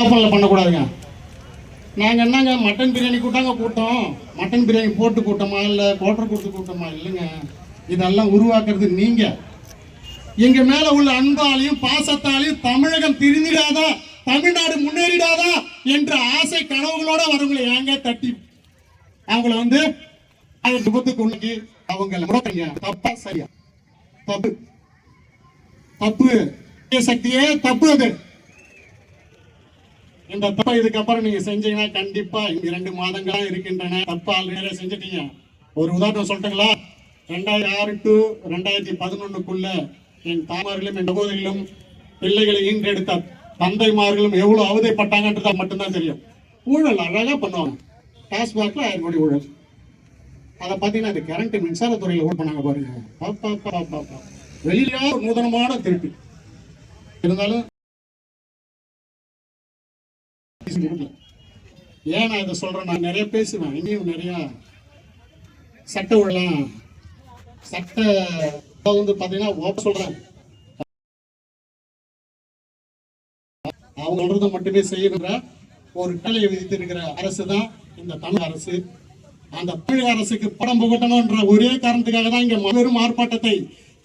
ஓப்பனில் பண்ணக்கூடாதுங்க. நாங்கள் என்னங்க மட்டன் பிரியாணி கூட்டம் மட்டன் பிரியாணி போட்டு கூட்டமா இல்லை கோட்டர் கொடுத்து கூட்டமா இல்லைங்க. இதெல்லாம் உருவாக்குறது நீங்க. எங்க மேல உள்ள அன்பாலையும் பாசத்தாலையும் தமிழகம் திருந்திடாதா, தமிழ்நாடு முன்னேறிடாதா என்ற ஆசை கனவுகளோட வரவங்களை ஏங்க தட்டி அவங்கள அது விபத்துக்கு உள்ளி அவங்களை தப்பா சரியா? தப்பு தப்பு சக்தியே தப்பு. அது இந்த தப்பை இதுக்கப்புறம் நீங்க செஞ்சீங்கன்னா கண்டிப்பா இங்க 2 மாதங்களா இருக்கின்றன. தப்பா ஆல்ரெடி செஞ்சிட்டீங்க. ஒரு உதாரணம் சொல்லட்டுங்களா? 2006 to 2011க்குள்ள என் தாய்மார்களும் என் சகோதரிகளும் பிள்ளைகளை ஈன்றெடுத்த தந்தைமார்களும் எவ்வளவு அவதைப்பட்டாங்கன்றதா மட்டும்தான் தெரியும். ஊழல் அழகா பண்ணுவாங்க. டாஸ்மாக்ல 1000 கோடி ஊழல். அதை பார்த்தீங்கன்னா இந்த கரண்ட் மின்சாரத்துறையில் ஊழல் பண்ணாங்க பாருங்க. வெளியில ஒரு நூதனமான திருட்டு இருந்தாலும் ஏன் நான் இதை சொல்றேன்? நான் நிறைய பேசுவேன், இனியும் நிறைய சட்ட ஊழலாம் சட்ட பாத்தீங்கன்னா சொல்றேன். அவங்க சொல்றதை மட்டுமே செய்யற ஒரு கலையை விதித்திருக்கிற அரசு தான் இந்த தமிழ் அரசு. அந்த தமிழக அரசுக்கு படம் புகட்டணும்ன்ற ஒரே காரணத்துக்காக தான் இங்க மாபெரும் ஆர்ப்பாட்டத்தை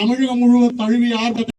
தமிழகம் முழுவதும் தழுவி ஆர்ப்பாட்டத்தை